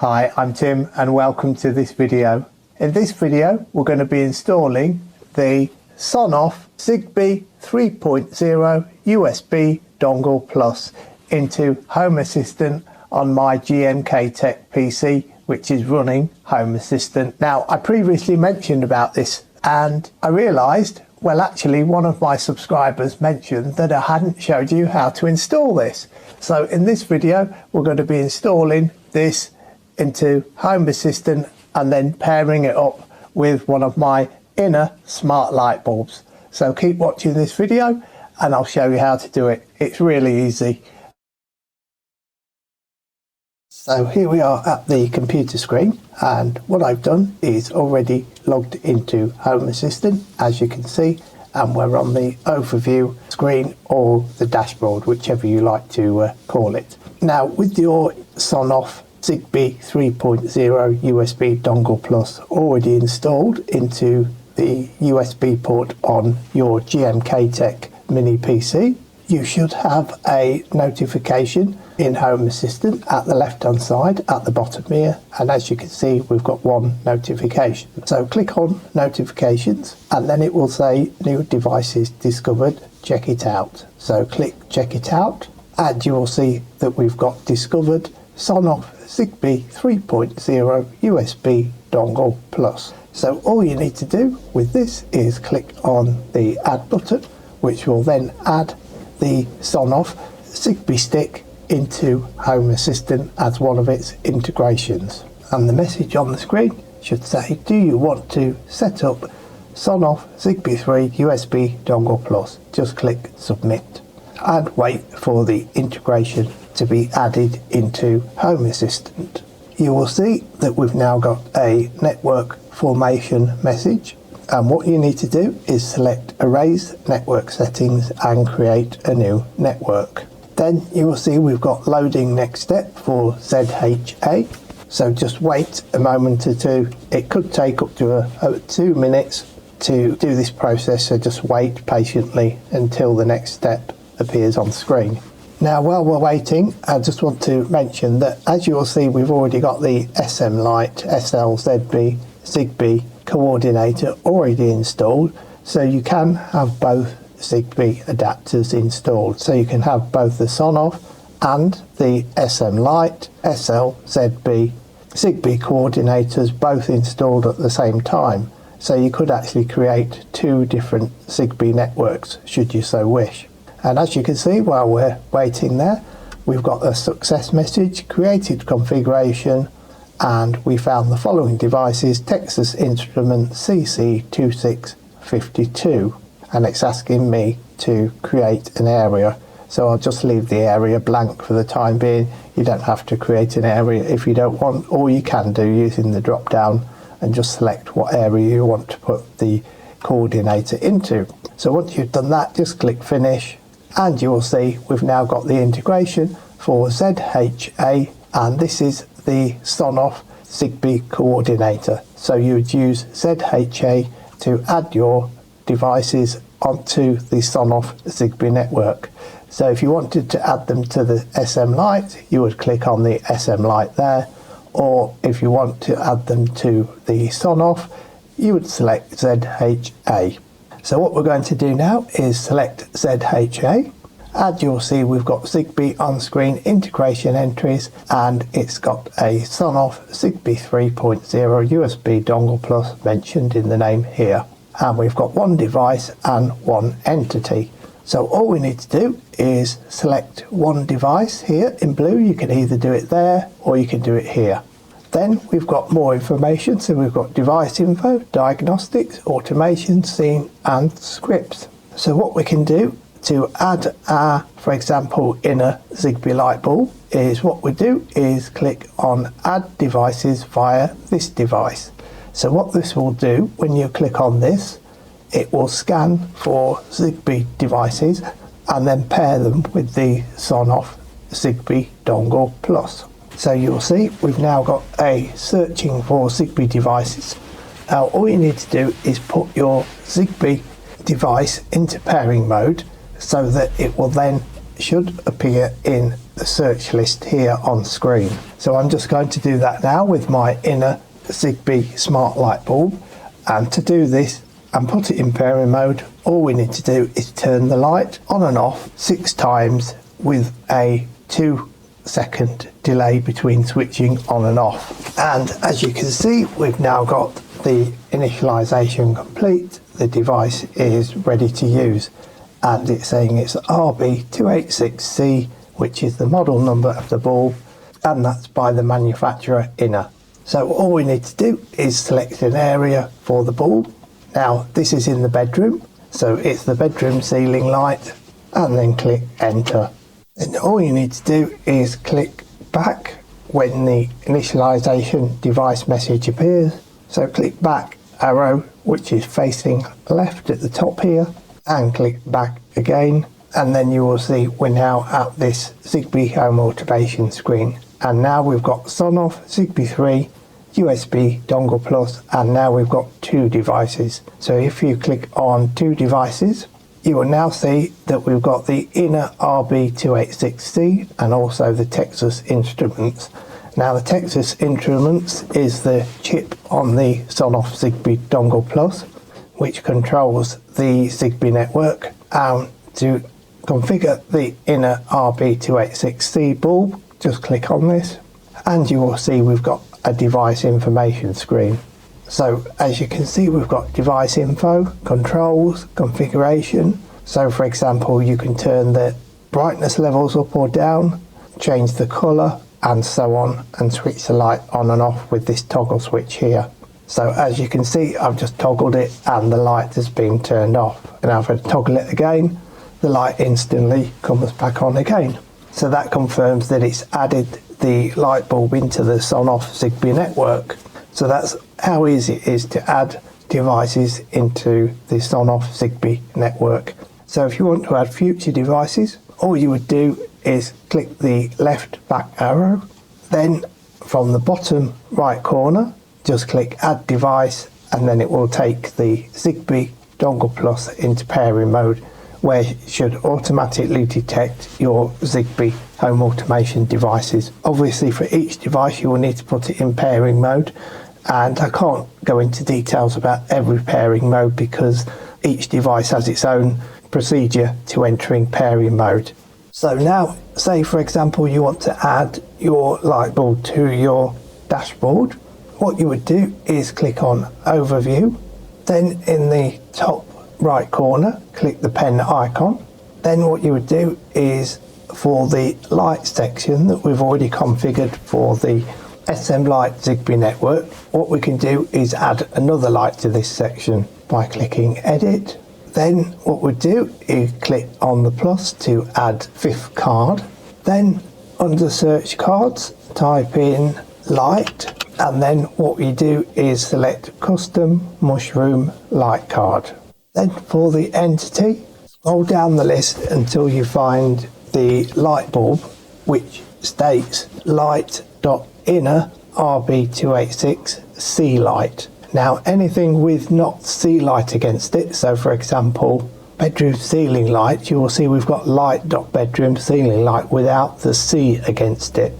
Hi, I'm Tim and welcome to this video. In this video we're going to be installing the Sonoff Zigbee 3.0 USB Dongle Plus into Home Assistant on my GMK Tech PC, which is running Home Assistant. Now, I previously mentioned about this and I realised, well, actually one of my subscribers mentioned that I hadn't showed you how to install this. So in this video we're going to be installing this into Home Assistant and then pairing it up with one of my Innr Smart light bulbs. So keep watching this video and I'll show you how to do it. It's really easy. So here we are at the computer screen, and what I've done is already logged into Home Assistant, as you can see, and we're on the overview screen or the dashboard, whichever you like to call it. Now, with your Sonoff Zigbee 3.0 USB Dongle Plus already installed into the USB port on your GMK Tech mini PC, you should have a notification in Home Assistant at the left hand side at the bottom here, and as you can see we've got one notification. So click on notifications and then it will say new devices discovered, check it out. So click check it out and you will see that we've got discovered Sonoff Zigbee 3.0 USB Dongle Plus. So all you need to do with this is click on the add button, which will then add the Sonoff Zigbee stick into Home Assistant as one of its integrations. And the message on the screen should say, do you want to set up Sonoff Zigbee 3 USB Dongle Plus? Just click submit and wait for the integration to be added into Home Assistant. You will see that we've now got a network formation message, and what you need to do is select erase network settings and create a new network. Then you will see we've got loading next step for ZHA, so just wait a moment or two. It could take up to 2 minutes to do this process, so just wait patiently until the next step appears on screen. Now, while we're waiting, I just want to mention that as you will see, we've already got the SM Lite SL-ZB Zigbee coordinator already installed, so you can have both Zigbee adapters installed. So you can have both the Sonoff and the SM Lite SL-ZB Zigbee coordinators both installed at the same time. So you could actually create two different Zigbee networks should you so wish. And as you can see, while we're waiting there, we've got a success message, created configuration, and we found the following devices: Texas Instrument CC2652, and it's asking me to create an area. So I'll just leave the area blank for the time being. You don't have to create an area if you don't want, or you can do using the drop down and just select what area you want to put the coordinator into. So once you've done that, just click finish and you will see we've now got the integration for ZHA, and this is the Sonoff Zigbee coordinator. So you would use ZHA to add your devices onto the Sonoff Zigbee network. So if you wanted to add them to the SM Lite, you would click on the SM Lite there, or if you want to add them to the Sonoff, you would select ZHA. So what we're going to do now is select ZHA, and you'll see we've got Zigbee on-screen integration entries, and it's got a Sonoff Zigbee 3.0 USB Dongle Plus mentioned in the name here. And we've got one device and one entity. So all we need to do is select one device here in blue. You can either do it there or you can do it here. Then we've got more information, so we've got device info, diagnostics, automation, scene and scripts. So what we can do to add our, for example, Innr Zigbee light bulb is what we do is click on add devices via this device. So what this will do, when you click on this, it will scan for Zigbee devices and then pair them with the Sonoff Zigbee Dongle Plus. So you'll see we've now got a searching for Zigbee devices. Now all you need to do is put your Zigbee device into pairing mode so that it will then should appear in the search list here on screen. So I'm just going to do that now with my Innr Zigbee smart light bulb, and to do this and put it in pairing mode, all we need to do is turn the light on and off 6 times with a 2-second delay between switching on and off. And as you can see, we've now got the initialization complete. The device is ready to use, and it's saying it's RB286C, which is the model number of the bulb, and that's by the manufacturer Innr. So all we need to do is select an area for the bulb. Now this is in the bedroom, so it's the bedroom ceiling light, and then click enter. And all you need to do is click back when the initialization device message appears. So click back arrow, which is facing left at the top here, and click back again, and then you will see we're now at this Zigbee home automation screen. And now we've got Sonoff Zigbee 3, USB Dongle Plus, and now we've got 2 devices. So if you click on 2 devices, you will now see that we've got the Innr RB286C and also the Texas Instruments. Now the Texas Instruments is the chip on the Sonoff Zigbee Dongle Plus, which controls the Zigbee network. And to configure the Innr RB286C bulb, just click on this and you will see we've got a device information screen. So as you can see, we've got device info, controls, configuration. So for example, you can turn the brightness levels up or down, change the colour, and so on, and switch the light on and off with this toggle switch here. So as you can see, I've just toggled it and the light has been turned off. And if I toggle it again, the light instantly comes back on again. So that confirms that it's added the light bulb into the Sonoff Zigbee network. So that's how easy it is to add devices into the Sonoff Zigbee network. So if you want to add future devices, all you would do is click the left back arrow, then from the bottom right corner, just click add device, and then it will take the Zigbee Dongle Plus into pairing mode, where it should automatically detect your Zigbee home automation devices. Obviously for each device you will need to put it in pairing mode, and I can't go into details about every pairing mode because each device has its own procedure to entering pairing mode. So now, say for example you want to add your light bulb to your dashboard, what you would do is click on overview, then in the top right corner click the pen icon. Then what you would do is, for the light section that we've already configured for the SM Light Zigbee network, what we can do is add another light to this section by clicking edit. Then what we do is click on the plus to add 5th card. Then under search cards type in light, and then what we do is select custom mushroom light card. Then for the entity, scroll down the list until you find the light bulb which states light.innr RB286 C light. Now anything with not C light against it, so for example bedroom ceiling light, you will see we've got light.bedroom ceiling light without the C against it.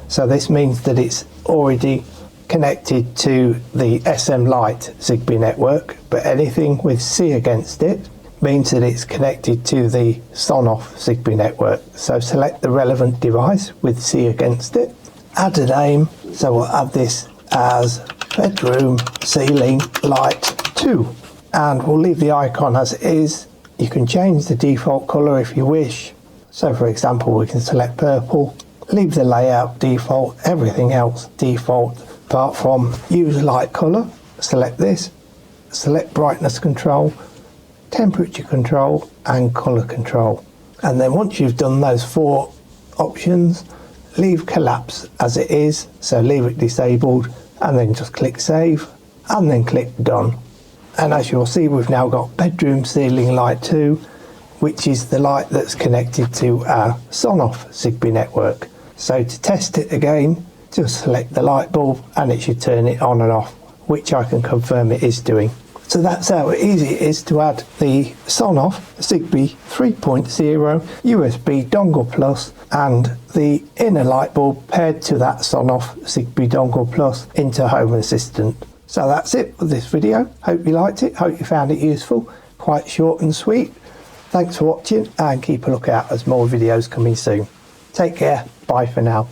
So this means that it's already connected to the SM Light Zigbee network, but anything with C against it means that it's connected to the Sonoff Zigbee network. So select the relevant device with C against it, add a name, so we'll add this as bedroom ceiling light 2, and we'll leave the icon as it is. You can change the default colour if you wish, so for example we can select purple, leave the layout default, everything else default apart from use light colour. Select this, select brightness control, temperature control and colour control, and then once you've done those 4 options, leave collapse as it is, so leave it disabled, and then just click save and then click done. And as you'll see, we've now got bedroom ceiling light 2, which is the light that's connected to our Sonoff Zigbee network. So to test it again, just select the light bulb and it should turn it on and off, which I can confirm it is doing. So that's how easy it is to add the Sonoff Zigbee 3.0 USB Dongle Plus and the Innr light bulb paired to that Sonoff Zigbee Dongle Plus into Home Assistant. So that's it for this video. Hope you liked it, hope you found it useful, quite short and sweet. Thanks for watching and keep a lookout as more videos coming soon. Take care, bye for now.